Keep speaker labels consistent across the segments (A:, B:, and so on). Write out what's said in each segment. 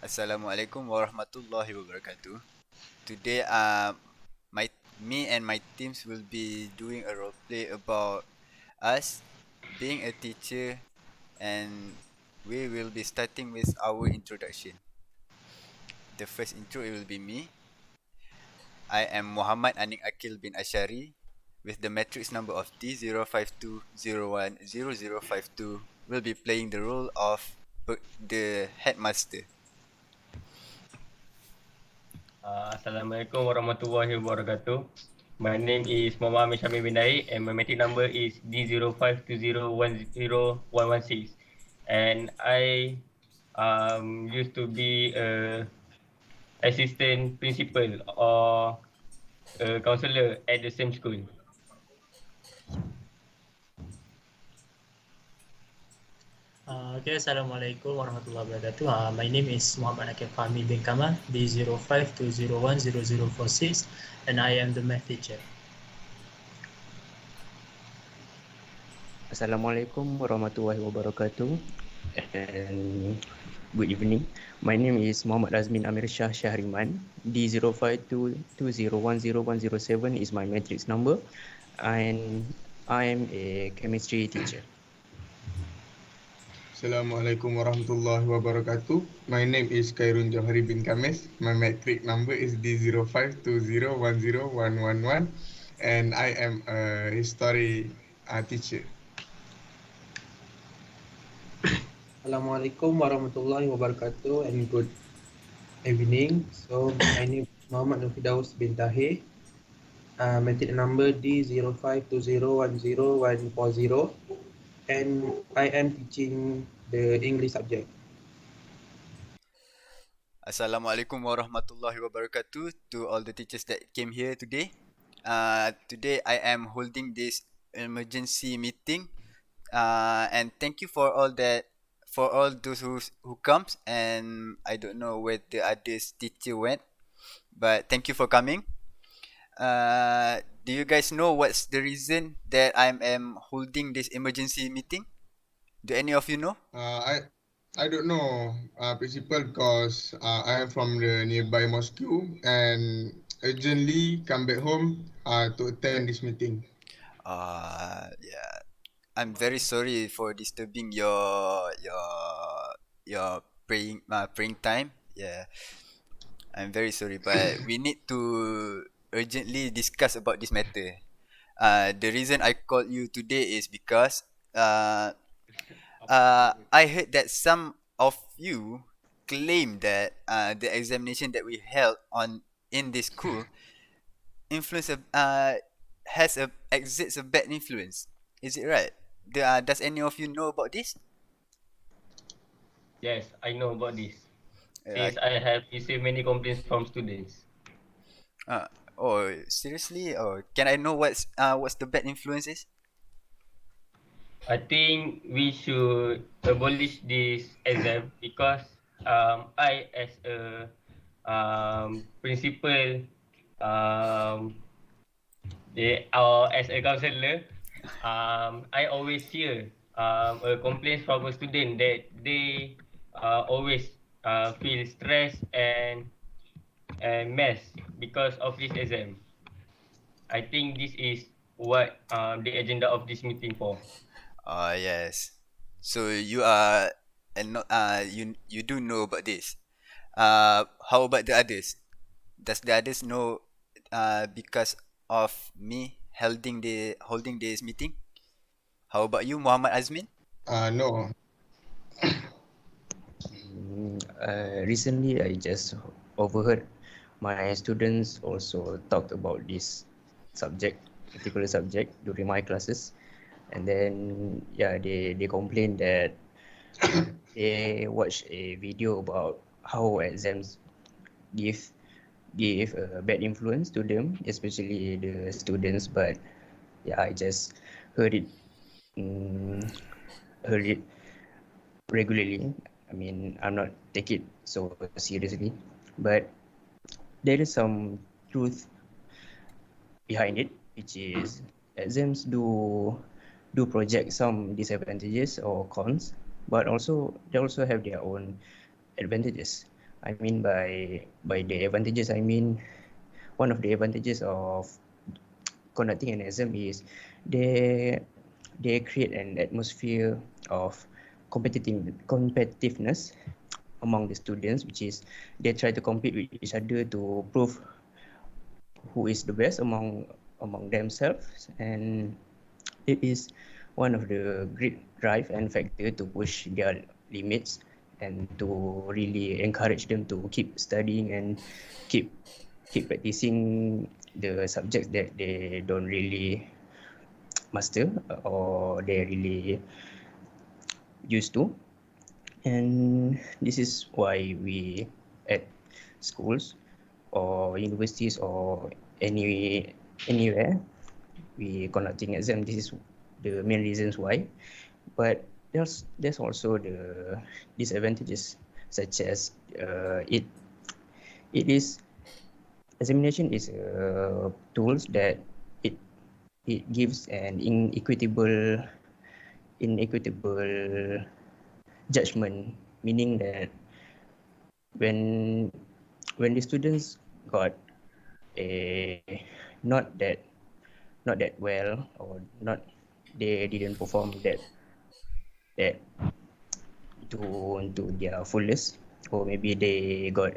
A: Assalamualaikum warahmatullahi wabarakatuh. Today, me and my teams will be doing a role play about us being a teacher, and we will be starting with our introduction. The first intro it will be me. I am Muhammad Anik Akil bin Ashari with the matrix number of D0520100052. Will be playing the role of the headmaster.
B: Assalamualaikum warahmatullahi wabarakatuh. My name is Muhammad Syamil bin Daik and my matric number is D0520101116. And I used to be a assistant principal or a counselor at the same school.
C: Assalamualaikum warahmatullahi wabarakatuh. My name is Muhammad Akil Fahmi bin Kamal, D0520100046, and I am the math teacher.
D: Assalamualaikum warahmatullahi wabarakatuh and good evening. My name is Muhammad Azmin Amir Shah Shahriman. D0522010107 is my matrix number and I am a chemistry teacher.
E: Assalamualaikum warahmatullahi wabarakatuh. My name is Khairun Johari bin Kamis. My matric number is D0520101111 and I am a history teacher.
F: Assalamualaikum warahmatullahi wabarakatuh and good evening. So my name is Muhammad Nufidaus bin Tahir. Matric number D0520101140 and I am teaching the English subject.
A: Assalamualaikum warahmatullahi wabarakatuh to all the teachers that came here today. Today I am holding this emergency meeting, and thank you for all those who comes, and I don't know where the others teacher went, but thank you for coming. Do you guys know what's the reason that I am holding this emergency meeting? Do any of you know?
E: I don't know, principal, because I am from the nearby mosque and urgently come back home to attend this meeting.
A: Yeah. I'm very sorry for disturbing your praying time. Yeah, I'm very sorry, but we need to urgently discuss about this matter. The reason I called you today is because I heard that some of you claim that the examination that we held on in this school influence has a exits a bad influence. Is it right? Does any of you know about this?
B: Yes, I know about this.
A: Uh,
B: Since I have received many complaints from students.
A: oh, seriously? Oh, can I know what's the bad influences?
B: I think we should abolish this exam because I as a principal or as a counselor, I always hear a complaint from a student that they always feel stressed and mess because of this exam. I think this is what the agenda of this meeting for.
A: Yes. So you are and not you do know about this. How about the others? Does the others know because of me holding this meeting? How about you, Muhammad Azmin?
E: No.
D: Recently I just overheard my students also talked about this particular subject during my classes, and then they complained that they watched a video about how exams give a bad influence to them, especially the students. But I just heard it heard it regularly. I mean, I'm not take it so seriously, but there is some truth behind it, which is exams do project some disadvantages or cons, but also they also have their own advantages. I mean by the advantages, I mean one of the advantages of conducting an exam is they they create an atmosphere of competitiveness among the students, which is they try to compete with each other to prove who is the best among themselves, and it is one of the great drive and factor to push their limits and to really encourage them to keep studying and keep keep practicing the subjects that they don't really master or they really used to. And this is why we at schools or universities or anywhere we conducting exam. This is the main reasons why. But there's also the disadvantages, such as it is examination is tools that it it gives an inequitable judgment, meaning that when when the students got a not that not that well, or not they didn't perform that to their fullest, or maybe they got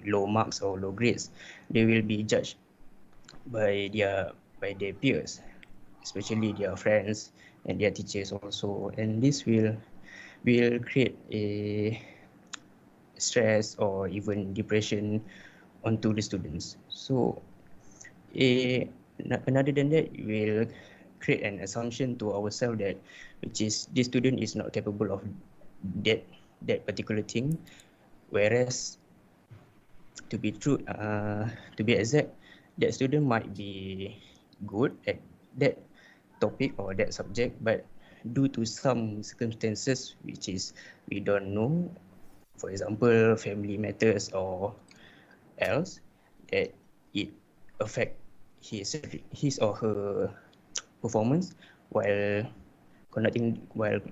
D: low marks or low grades, they will be judged by their peers, especially their friends and their teachers also, and this will create a stress or even depression onto the students. So a another than that will create an assumption to ourselves that which is this student is not capable of that that particular thing, whereas to be true, to be exact, that student might be good at that topic or that subject, but due to some circumstances which is we don't know, for example family matters or else, that it affect his or her performance while conducting while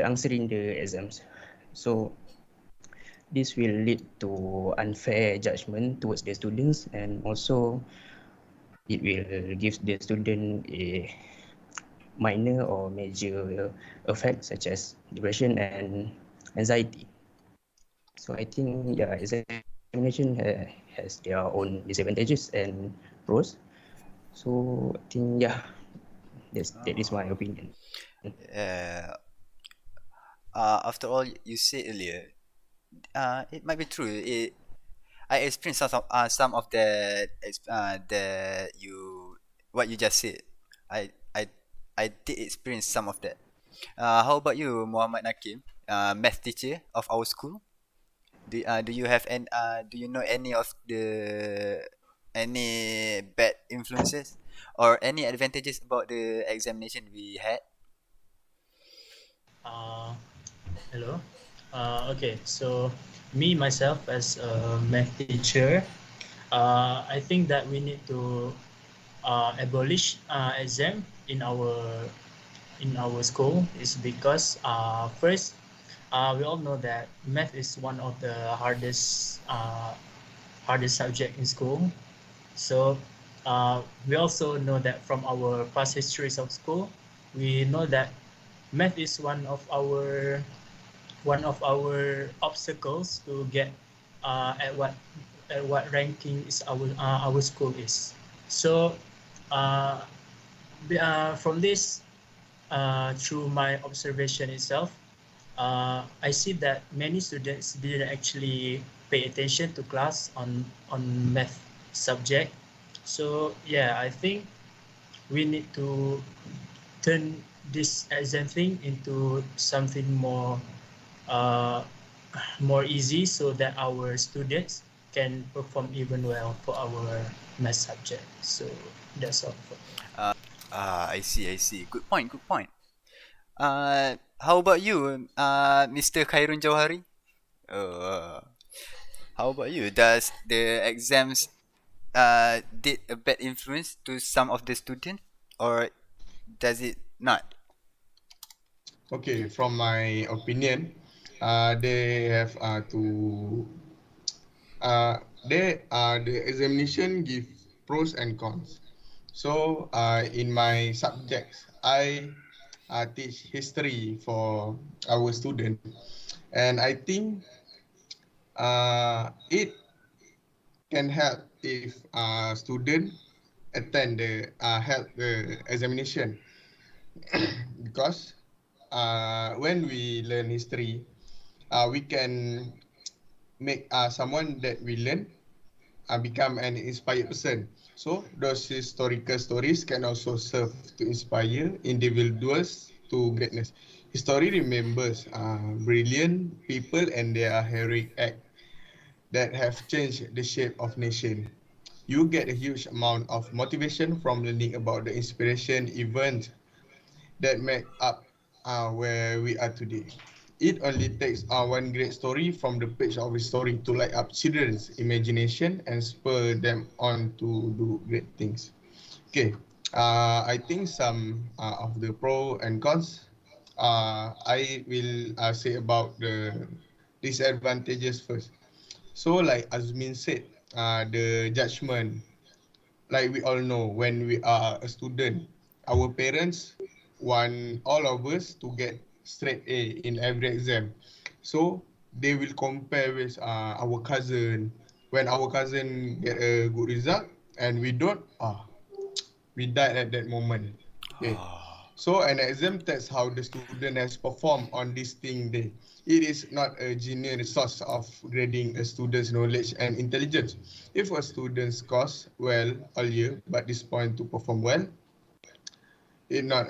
D: answering the exams. So this will lead to unfair judgment towards the students, and also it will give the student a minor or major effects such as depression and anxiety. So I think yeah, examination has their own disadvantages and pros. So I think yeah, that is my
A: Oh.
D: opinion.
A: Uh, After all you said earlier, it might be true. I experienced some of that you what you just said. I I I did experience some of that. How about you, Muhammad Nakim, math teacher of our school? Do you have any do you know any of the any bad influences or any advantages about the examination we had?
C: Uh, Hello. Okay, so me myself as a math teacher, I think that we need to abolish exam in our school is because first we all know that math is one of the hardest subject in school. So we also know that from our past histories of school, we know that math is one of our obstacles to get at what ranking is our school is. So uh, from this, through my observation itself, I see that many students didn't actually pay attention to class on math subject. So yeah, I think we need to turn this exam thing into something uh, more easy so that our students can perform even well for our math subject. So that's all for me.
A: I see, I see. Good point, good point. How about you, Mr. Khairun Jawhari? Uh, how about you? Does the exams did a bad influence to some of the students, or does it not?
E: Okay, from my opinion, they have to. the examination give pros and cons. So in my subjects, I teach history for our student, and I think it can help if student attend the help the examination because when we learn history, we can make someone that we learn become an inspired person. So those historical stories can also serve to inspire individuals to greatness. History remembers brilliant people and their heroic act that have changed the shape of nation. You get a huge amount of motivation from learning about the inspiration event that make up where we are today. It only takes one great story from the page of history to light up children's imagination and spur them on to do great things. Okay, I think some of the pro and cons. I will say about the disadvantages first. So, like Azmin said, the judgment, like we all know, when we are a student, our parents want all of us to get straight A in every exam. So they will compare with our cousin. When our cousin get a good result and we don't, we died at that moment. Okay. So an exam tests how the student has performed on this thing day. It is not a genuine source of grading a student's knowledge and intelligence. If a student scores well all year but disappoint to perform well, it not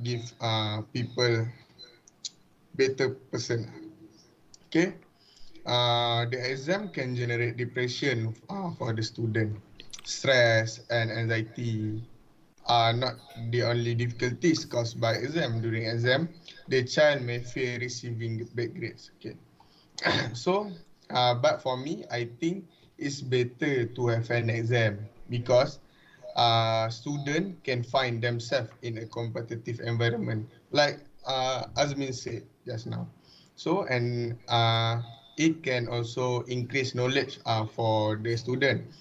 E: give people better person. Okay. The exam can generate depression for the student. Stress and anxiety are not the only difficulties caused by exam. During exam, the child may fear receiving bad grades. Okay. So, but for me, I think it's better to have an exam because student can find themselves in a competitive environment, like Azmin said just now. So, and it can also increase knowledge for the student.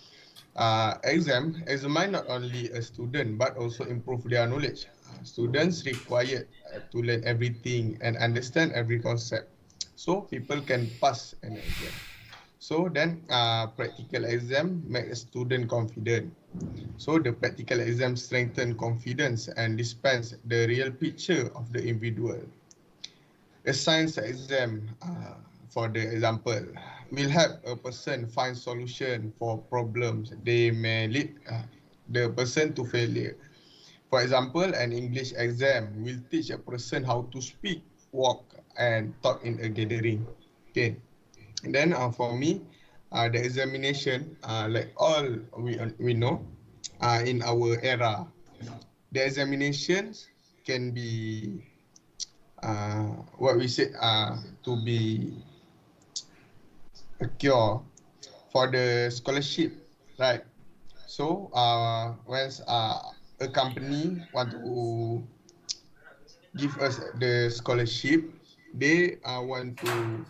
E: Examine not only a student but also improve their knowledge. Students required to learn everything and understand every concept, so people can pass an exam. So then, practical exam make a student confident. So the practical exam strengthen confidence and dispense the real picture of the individual. A science exam, for the example, will help a person find solution for problems. They may lead the person to failure. For example, an English exam will teach a person how to speak, walk, and talk in a gathering. Okay. And then for me, the examination, like all we know, in our era, the examinations can be what we said to be a cure for the scholarship, right? So when a company want to give us the scholarship, they want to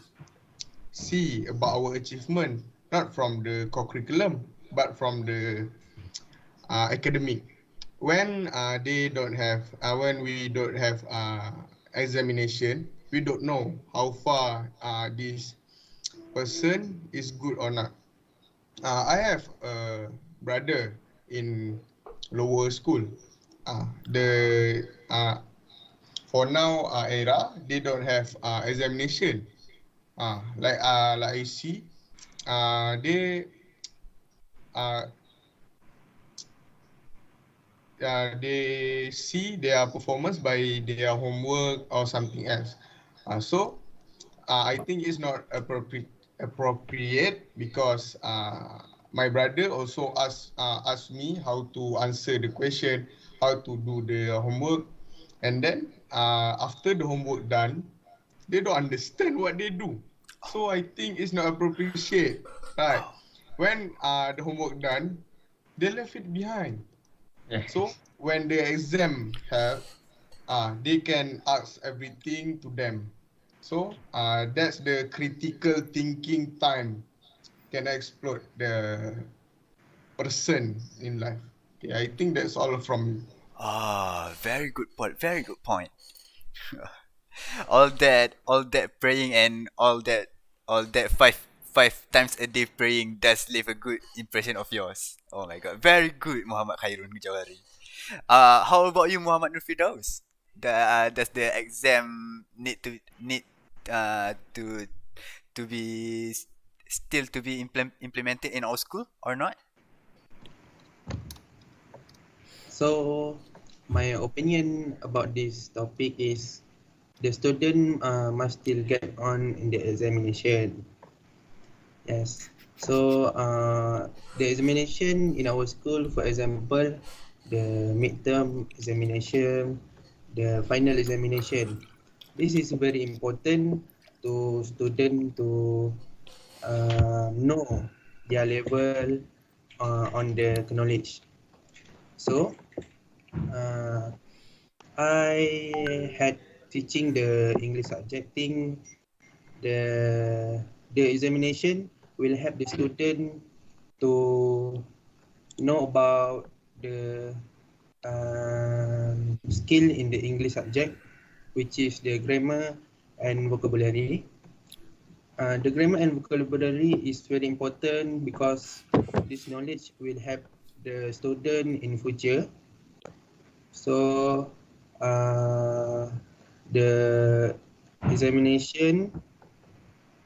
E: see about our achievement, not from the curriculum, but from the academic. When they don't have, when we don't have examination, we don't know how far this person is good or not. I have a brother in lower school. The for now era they don't have examination. Like I see, they uh, they see their performance by their homework or something else. So I think it's not appropriate because my brother also asked me how to answer the question, how to do the homework, and then after the homework done, they don't understand what they do. So I think it's not appropriate, right? When the homework done, they left it behind. So
B: Yes.
E: when the exam have, they can ask everything to them. So that's the critical thinking time can explode the person in life. Okay, I think that's all from me.
A: Ah, very good point. Very good point. All that praying and all that five times a day praying does leave a good impression of yours. Oh my god, very good, Muhammad Khairun Jawari. How about you, Muhammad Nufidaus? Does the exam need to be still to be implemented in our school or not?
F: So my opinion about this topic is the student must still get on in the examination. Yes. So the examination in our school, for example, the midterm examination, the final examination. This is very important to student to know their level on the knowledge. So uh, I had teaching the English subject thing. The examination will help the student to know about the skill in the English subject, which is the grammar and vocabulary. The grammar and vocabulary is very important because this knowledge will help the student in future. So uh, the examination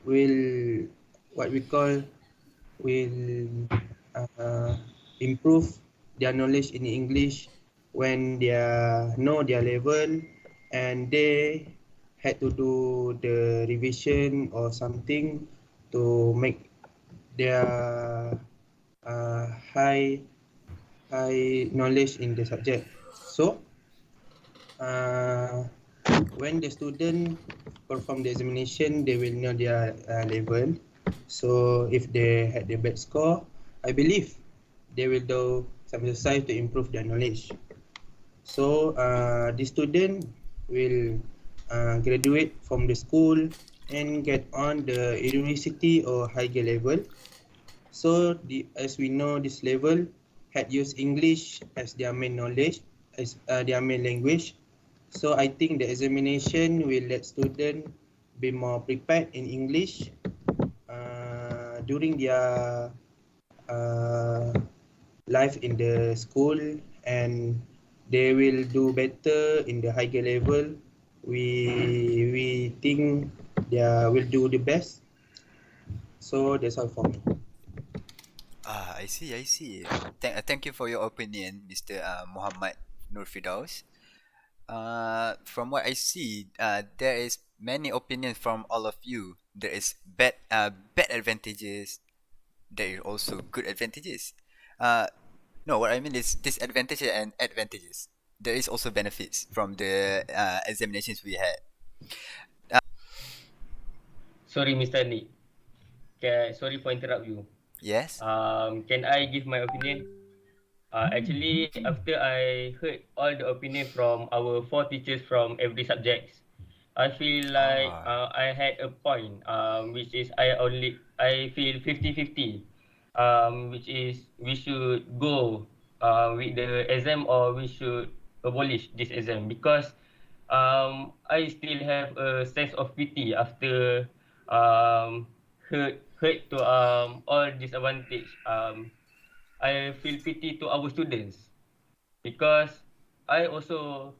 F: will what we call will uh, improve their knowledge in English when they know their level and they had to do the revision or something to make their uh, high high knowledge in the subject. So uh, when the student perform the examination, they will know their level. So if they had the bad score, I believe they will do some exercise to improve their knowledge. So the student will graduate from the school and get on the university or higher level. So as we know, this level had used English as their main knowledge, as their main language. So I think the examination will let students be more prepared in English during their uh, life in the school, and they will do better in the higher level. We think they will do the best. So that's all for me.
A: Ah, I see, I see. Thank you for your opinion, Mr. Muhammad Nur Firdaus. From what I see, there is many opinions from all of you. There is bad advantages. There is also good advantages. Uh, no, what I mean is disadvantages and advantages. There is also benefits from the examinations we had.
B: Sorry, Mr. Nick. Sorry for interrupt you.
A: Yes.
B: Can I give my opinion? Actually, after I heard all the opinion from our four teachers from every subjects, I feel like
A: Ah.
B: I had a point, which is I feel 50-50, which is we should go with the exam or we should abolish this exam because I still have a sense of pity after heard to all disadvantage. I feel pity to our students because I also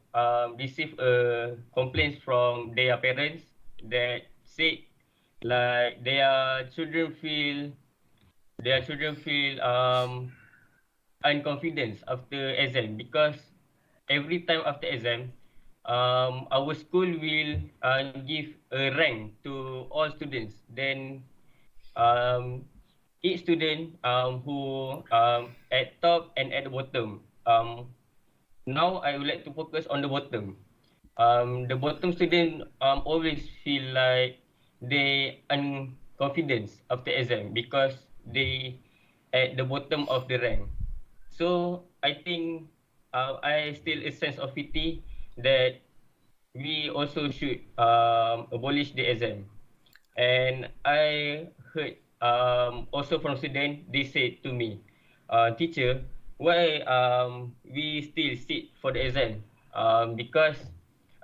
B: receive a complaints from their parents that said like their children feel unconfidence after exam because every time after exam our school will give a rank to all students, then um, each student who at top and at the bottom. Now I would like to focus on the bottom. The bottom student always feel like they unconfidence after exam because they at the bottom of the rank. So I think I still a sense of pity that we also should abolish the exam. And I heard also from student, they said to me, teacher, why we still sit for the exam? Because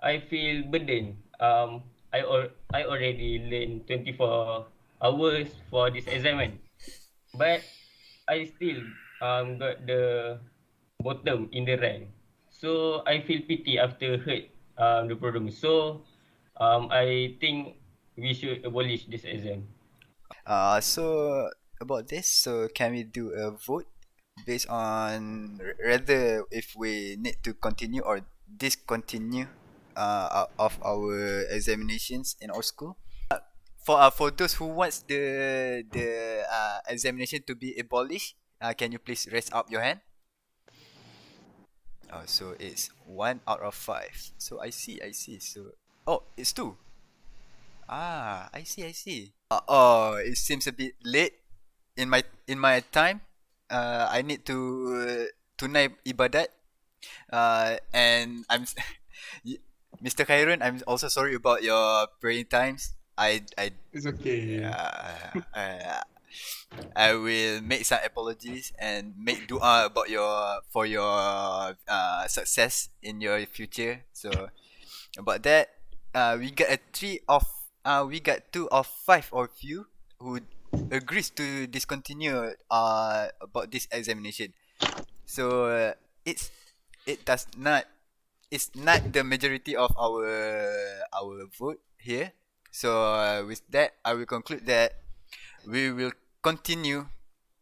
B: I feel burdened. I already learned 24 hours for this exam, but I still got the bottom in the rank. So I feel pity after heard the problem. So I think we should abolish this exam.
A: So about this, so can we do a vote based on rather if we need to continue or discontinue of our examinations in our school? For those who wants the examination to be abolished, can you please raise up your hand? Oh, so it's 1 out of 5. So I see. So it's 2. I see. It seems a bit late in my time. I need to tunai ibadat. And Y- Mr. Khairon, I'm also sorry about your praying times.
E: It's okay.
A: I will make some apologies and make dua about your success in your future. So about that, we got 2 of 5 of you who agrees to discontinue about this examination. So it's it does not it's not the majority of our vote here. So with that, I will conclude that we will continue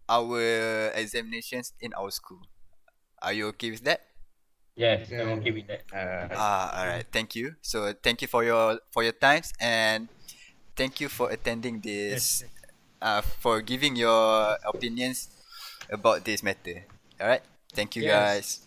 A: our examinations in our school. Are you okay with that?
B: Yes, I'm
E: Yeah.
B: okay with that.
A: All right. Thank you. So thank you for your times, and thank you for attending
C: Yes.
A: this. For giving your opinions about this matter. All right. Thank you
C: Yes.
A: guys.